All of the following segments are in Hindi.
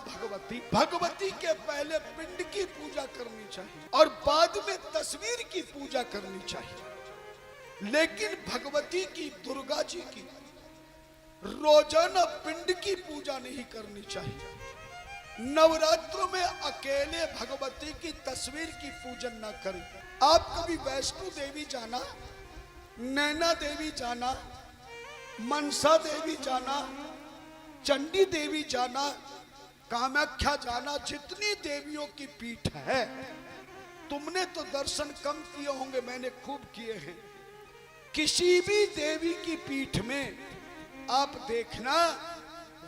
भगवती, भगवती के पहले पिंड की पूजा करनी चाहिए और बाद में तस्वीर की पूजा करनी चाहिए। लेकिन भगवती की, दुर्गा जी की रोजाना पिंड की पूजा नहीं करनी चाहिए। नवरात्रों में अकेले भगवती की तस्वीर की पूजन ना करें। आप कभी वैष्णो देवी जाना, नैना देवी जाना, मनसा देवी जाना, चंडी देवी जाना, कामाख्या जाना, जितनी देवियों की पीठ है, तुमने तो दर्शन कम किए होंगे, मैंने खूब किए हैं। किसी भी देवी की पीठ में आप देखना,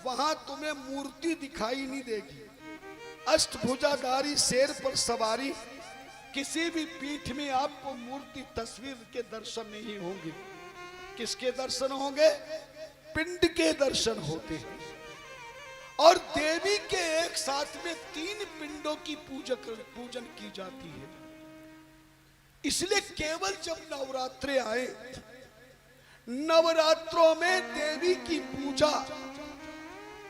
वहां तुम्हें मूर्ति दिखाई नहीं देगी। अष्टभुजाधारी शेर पर सवारी, किसी भी पीठ में आपको मूर्ति, तस्वीर के दर्शन नहीं होंगे। किसके दर्शन होंगे? पिंड के दर्शन होते हैं। और देवी के एक साथ में 3 पिंडों की पूजन की जाती है। इसलिए केवल जब नवरात्रे आए, नवरात्रों में देवी की पूजा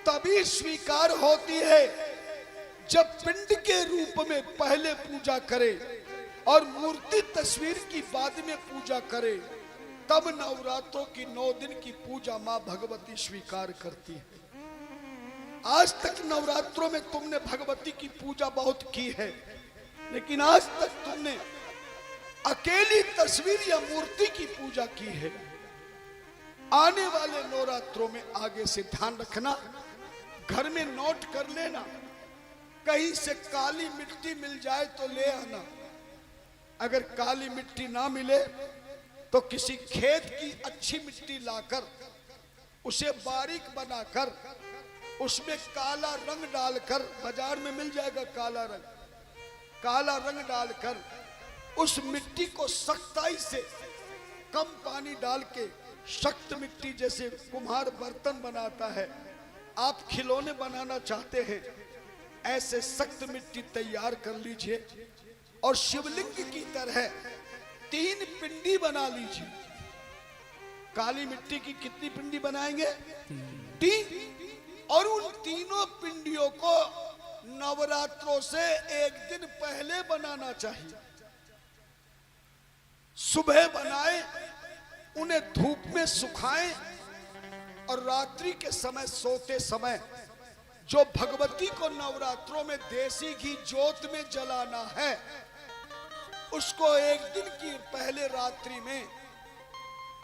तभी स्वीकार होती है जब पिंड के रूप में पहले पूजा करे और मूर्ति, तस्वीर की बाद में पूजा करे, तब नवरात्रों की 9 दिन की पूजा मां भगवती स्वीकार करती है। आज तक नवरात्रों में तुमने भगवती की पूजा बहुत की है, लेकिन आज तक तुमने अकेली तस्वीर या मूर्ति की पूजा की है। आने वाले नवरात्रों में आगे से ध्यान रखना, घर में नोट कर लेना, कहीं से काली मिट्टी मिल जाए तो ले आना। अगर काली मिट्टी ना मिले तो किसी खेत की अच्छी मिट्टी लाकर उसे बारीक बनाकर उसमें काला रंग डालकर, बाजार में मिल जाएगा काला रंग, काला रंग डालकर उस मिट्टी को सख्ताई से कम पानी डाल के, सख्त मिट्टी जैसे कुम्हार बर्तन बनाता है, आप खिलौने बनाना चाहते हैं, ऐसे सख्त मिट्टी तैयार कर लीजिए और शिवलिंग की तरह 3 पिंडी बना लीजिए। काली मिट्टी की कितनी पिंडी बनाएंगे? 3। और उन तीनों पिंडियों को नवरात्रों से एक दिन पहले बनाना चाहिए। सुबह बनाए, उन्हें धूप में सुखाएं और रात्रि के समय, सोते समय, जो भगवती को नवरात्रों में देसी घी जोत में जलाना है, उसको एक दिन की पहले रात्रि में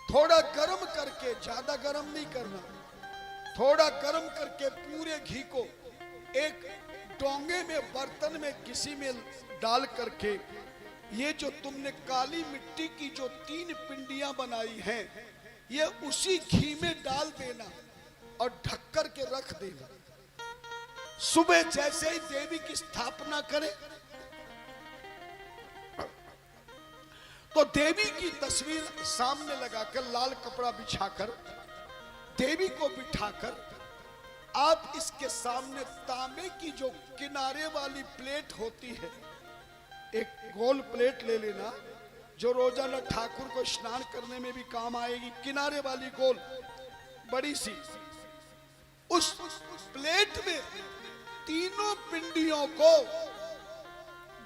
थोड़ा गर्म करके, ज्यादा गर्म नहीं करना, थोड़ा गर्म करके पूरे घी को एक डोंगे में, बर्तन में, किसी में डाल करके, ये जो तुमने काली मिट्टी की जो 3 पिंडियां बनाई हैं, ये उसी घी में डाल देना और ढक कर के रख देना। सुबह जैसे ही देवी की स्थापना करें तो देवी की तस्वीर सामने लगाकर, लाल कपड़ा बिछाकर, देवी को बिठाकर, आप इसके सामने तांबे की जो किनारे वाली प्लेट होती है, एक गोल प्लेट ले लेना, जो रोजाना ठाकुर को स्नान करने में भी काम आएगी, किनारे वाली गोल बड़ी सी। उस प्लेट में तीनों पिंडियों को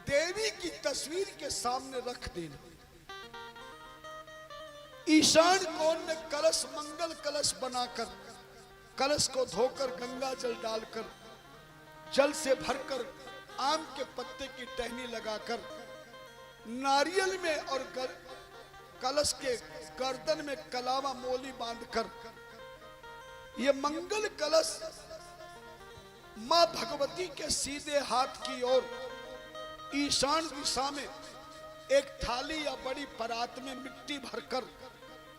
देवी की तस्वीर के सामने रख देना। ईशान कोण में कलश, मंगल कलश बनाकर, कलश को धोकर गंगा जल डालकर, जल से भरकर, आम के पत्ते की टहनी लगाकर, नारियल में और कलश के गर्दन में कलावा मोली बांधकर, ये मंगल कलश मां भगवती के सीधे हाथ की ओर ईशान दिशा में एक थाली या बड़ी परात में मिट्टी भरकर,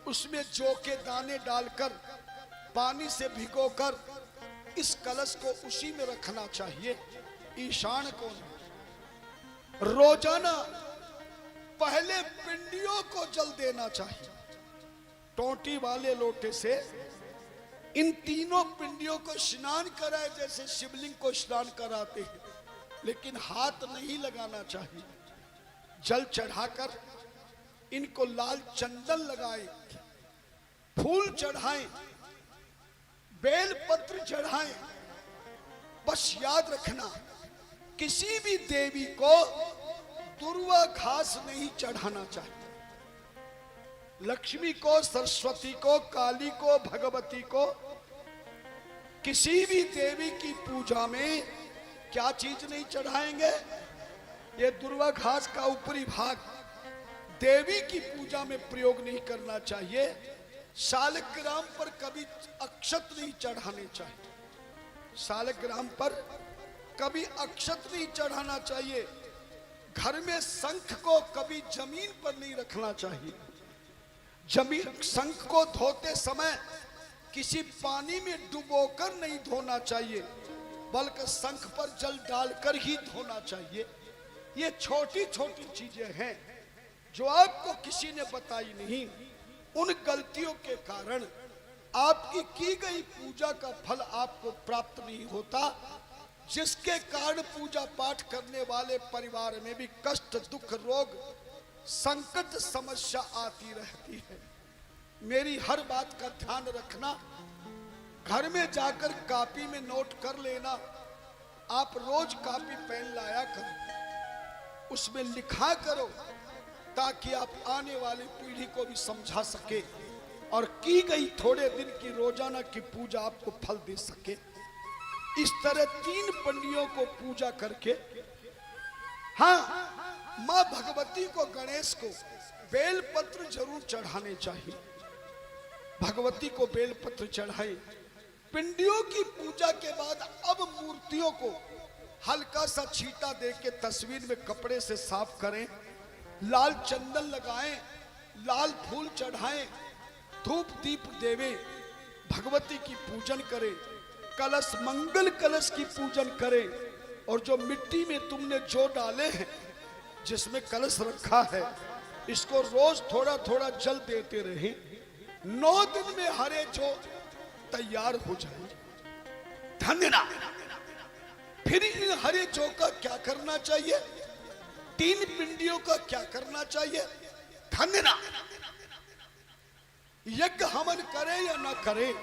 उसमें जौ के दाने डालकर, पानी से भिगोकर, इस कलश को उसी में रखना चाहिए। ईशान को रोजाना पहले पिंडियों को जल देना चाहिए। टोटी वाले लोटे से इन तीनों पिंडियों को स्नान कराए, जैसे शिवलिंग को स्नान कराते हैं, लेकिन हाथ नहीं लगाना चाहिए। जल चढ़ाकर इनको लाल चंदन लगाए, फूल चढ़ाएं, बेल पत्र चढ़ाएं, बस याद रखना, किसी भी देवी को दुर्वा घास नहीं चढ़ाना चाहिए। लक्ष्मी को, सरस्वती को, काली को, भगवती को, किसी भी देवी की पूजा में क्या चीज नहीं चढ़ाएंगे? ये दुर्वा घास का ऊपरी भाग देवी की पूजा में प्रयोग नहीं करना चाहिए। शालग्राम पर कभी अक्षत नहीं चढ़ाने चाहिए। शालग्राम पर कभी अक्षत नहीं चढ़ाना चाहिए। घर में शंख को कभी जमीन पर नहीं रखना चाहिए। जमीन शंख को धोते समय किसी पानी में डुबोकर नहीं धोना चाहिए, बल्कि शंख पर जल डालकर ही धोना चाहिए। ये छोटी छोटी चीजें हैं जो आपको किसी ने बताई नहीं। उन गलतियों के कारण आपकी की गई पूजा का फल आपको प्राप्त नहीं होता, जिसके कारण पूजा पाठ करने वाले परिवार में भी कष्ट, दुख, रोग, संकट, समस्या आती रहती है। मेरी हर बात का ध्यान रखना। घर में जाकर कॉपी में नोट कर लेना। आप रोज कॉपी पेन लाया करो, उसमें लिखा करो, ताकि आप आने वाली पीढ़ी को भी समझा सके और की गई थोड़े दिन की रोजाना की पूजा आपको फल दे सके। इस तरह 3 पंडियों को पूजा करके, हाँ, माँ भगवती को, गणेश को बेलपत्र जरूर चढ़ाने चाहिए। भगवती को बेलपत्र चढ़ाए। पिंडियों की पूजा के बाद अब मूर्तियों को हल्का सा छींटा देके तस्वीर में कपड़े से साफ करें, लाल चंदन लगाएं, लाल फूल चढ़ाएं, धूप दीप देवें, भगवती की पूजन करें, कलश, मंगल कलश की पूजन करें। और जो मिट्टी में तुमने जो डाले हैं, जिसमें कलश रखा है, इसको रोज थोड़ा थोड़ा जल देते रहें। 9 दिन में हरे जो तैयार हो जाए। धन्यवाद। फिर इन हरे जो का क्या करना चाहिए? 3 पिंडियों का क्या करना चाहिए? धन्यवाद। यज्ञ हवन करे या ना करे,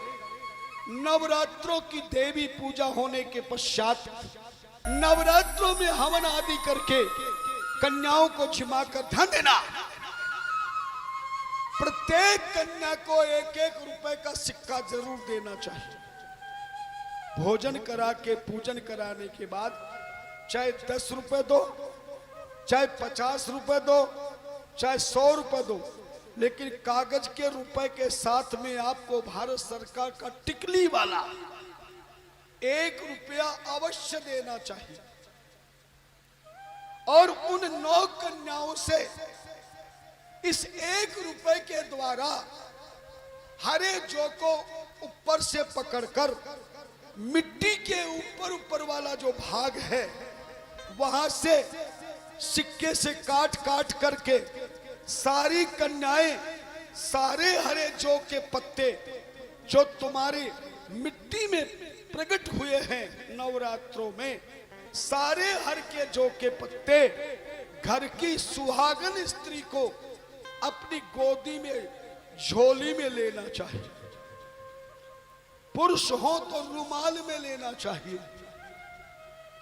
नवरात्रों की देवी पूजा होने के पश्चात नवरात्रों में हवन आदि करके कन्याओं को झिमाकर धन्यवाद, प्रत्येक कन्या को 1-1 रुपए का सिक्का जरूर देना चाहिए। भोजन करा के पूजन कराने के बाद चाहे 10 रुपए दो, चाहे 50 रुपए दो, चाहे 100 रुपए दो, लेकिन कागज के रुपए के साथ में आपको भारत सरकार का टिकली वाला 1 रुपया अवश्य देना चाहिए। और उन 9 कन्याओं से इस 1 रुपए के द्वारा हरे जो को ऊपर से पकड़कर मिट्टी के ऊपर वाला जो भाग है, वहां से सिक्के से काट काट करके सारी कन्याएं, सारे हरे जो के पत्ते जो तुम्हारी मिट्टी में प्रकट हुए हैं नवरात्रों में, सारे हर के जो के पत्ते घर की सुहागन स्त्री को अपनी गोदी में, झोली में लेना चाहिए। पुरुष हो तो रुमाल में लेना चाहिए।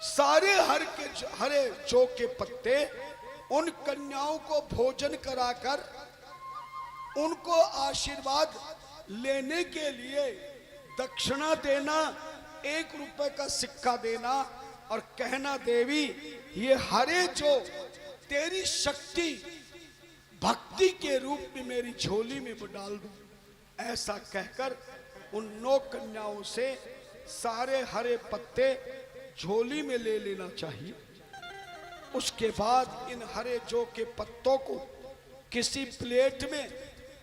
सारे हरे जो के पत्ते उन कन्याओं को भोजन कराकर उनको आशीर्वाद लेने के लिए दक्षिणा देना, 1 रुपए का सिक्का देना और कहना, देवी ये हरे जो तेरी शक्ति भक्ति के रूप में मेरी झोली में डाल दूं। ऐसा कहकर उन 9 कन्याओं से सारे हरे पत्ते झोली में ले लेना चाहिए। उसके बाद इन हरे जो के पत्तों को किसी प्लेट में,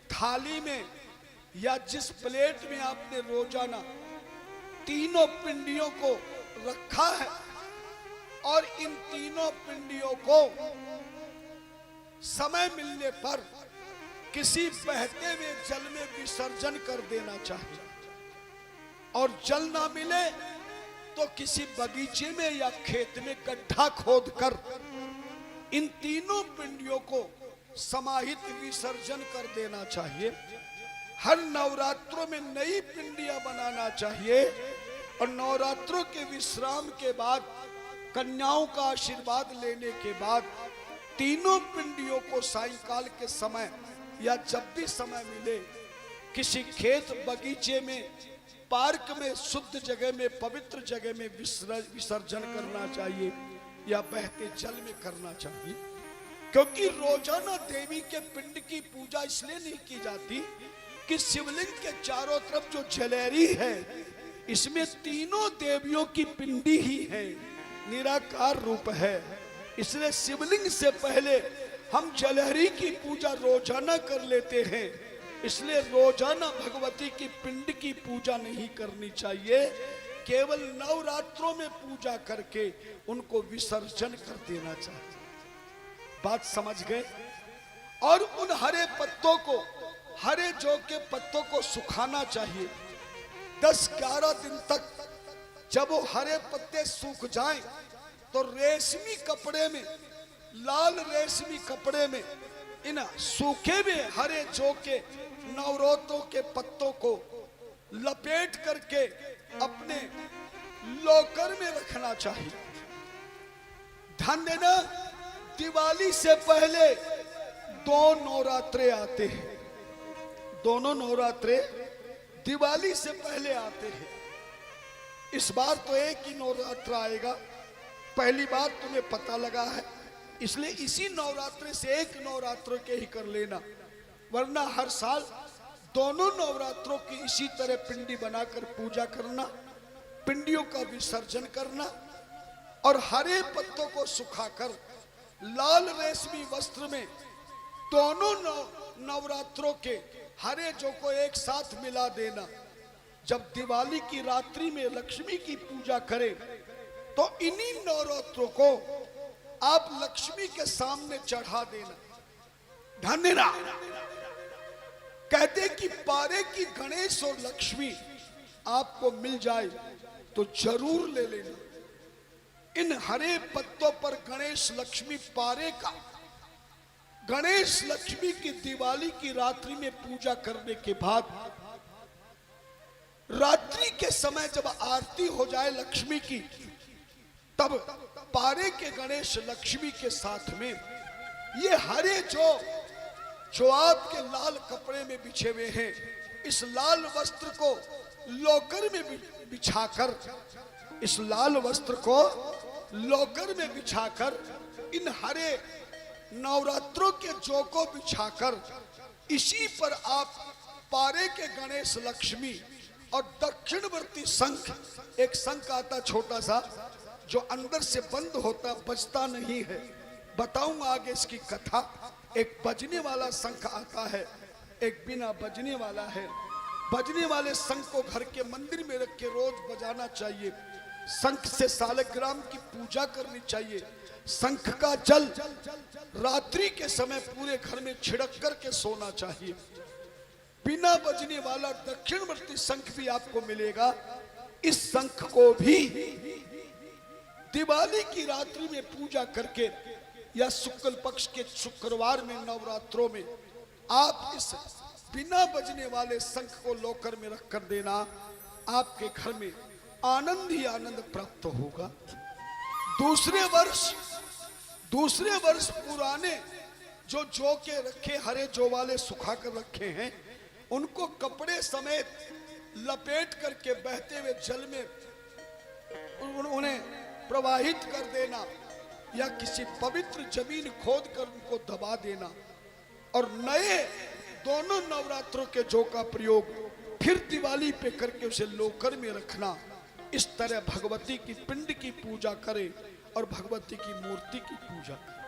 थाली में, या जिस प्लेट में आपने रोजाना तीनों पिंडियों को रखा है, और इन तीनों पिंडियों को समय मिलने पर किसी बहते हुए जल में विसर्जन कर देना चाहिए। और जल ना मिले तो किसी बगीचे में या खेत में गड्ढा खोदकर इन तीनों पिंडियों को समाहित विसर्जन कर देना चाहिए। हर नवरात्रों में नई पिंडियां बनाना चाहिए और नवरात्रों के विश्राम के बाद कन्याओं का आशीर्वाद लेने के बाद तीनों पिंडियों को सायंकाल के समय या जब भी समय मिले किसी खेत बगीचे में, पार्क में, शुद्ध जगह में, पवित्र जगह में विसर्जन करना चाहिए या बहते जल में करना चाहिए। क्योंकि रोजाना देवी के पिंड की पूजा इसलिए नहीं की जाती कि शिवलिंग के चारों तरफ जो जलेरी है इसमें तीनों देवियों की पिंडी ही है, निराकार रूप है। इसलिए शिवलिंग से पहले हम जलहरी की पूजा रोजाना कर लेते हैं। इसलिए रोजाना भगवती की पिंड की पूजा नहीं करनी चाहिए, केवल नवरात्रों में पूजा करके उनको विसर्जन कर देना चाहिए। बात समझ गए? और उन हरे पत्तों को, हरे जौ के पत्तों को सुखाना चाहिए 10-11 दिन तक। जब वो हरे पत्ते सूख जाएं तो रेशमी कपड़े में, लाल रेशमी कपड़े में इन सूखे हुए हरे जौ के नवरोतों के पत्तों को लपेट करके अपने लॉकर में रखना चाहिए। ध्यान देना, दिवाली से पहले 2 नवरात्रे आते हैं। दोनों नवरात्रे दिवाली से पहले आते हैं। इस बार तो एक ही नवरात्र आएगा, पहली बार तुम्हें पता लगा है, इसलिए इसी नवरात्रे से एक नवरात्र के ही कर लेना, वरना हर साल दोनों नवरात्रों की इसी तरह पिंडी बनाकर पूजा करना, पिंडियों का विसर्जन करना और हरे पत्तों को सुखाकर लाल रेशमी वस्त्र में दोनों नवरात्रों के हरे जौ को एक साथ मिला देना। जब दिवाली की रात्रि में लक्ष्मी की पूजा करें तो इन्हीं नवरात्रों को आप लक्ष्मी के सामने चढ़ा देना। ध्यान देना, कहते कि पारे की गणेश और लक्ष्मी आपको मिल जाए तो जरूर ले लेना। इन हरे पत्तों पर गणेश लक्ष्मी पारे का, गणेश लक्ष्मी की दिवाली की रात्रि में पूजा करने के बाद रात्रि के समय जब आरती हो जाए लक्ष्मी की, तब पारे के गणेश लक्ष्मी के साथ में ये हरे जो आपके लाल कपड़े में बिछे हुए हैं, इस लाल वस्त्र को लॉकर में बिछाकर, इस लाल वस्त्र को लॉकर में बिछाकर इन हरे नवरात्रों के जौ को बिछाकर इसी पर आप पारे के गणेश लक्ष्मी और दक्षिणवर्ती शंख, एक शंख आता छोटा सा जो अंदर से बंद होता, बजता नहीं है, बताऊंगा आगे इसकी कथा। एक बजने वाला शंख आता है, एक बिना बजने वाला है। बजने वाले शंख को घर के मंदिर में रख के रोज बजाना चाहिए। शंख से सालग्राम की पूजा करनी चाहिए। शंख का जल रात्रि के समय पूरे घर में छिड़क करके सोना चाहिए। बिना बजने वाला दक्षिणवर्ती शंख भी आपको मिलेगा। इस शंख को भी दिवाली की रात्रि में पूजा करके या शुक्ल पक्ष के शुक्रवार में नवरात्रों में आप इस बिना बजने वाले शंख को लॉकर में रख कर देना। आपके घर में आनंद ही आनंद प्राप्त होगा। दूसरे वर्ष पुराने जो जौ के रखे, हरे जौ वाले सुखा कर रखे हैं, उनको कपड़े समेत लपेट करके बहते हुए जल में उन्हें प्रवाहित कर देना या किसी पवित्र जमीन खोद कर उनको दबा देना और नए दोनों नवरात्रों के जौ का प्रयोग फिर दिवाली पे करके उसे लॉकर में रखना। इस तरह भगवती की पिंड की पूजा करें और भगवती की मूर्ति की पूजा करें।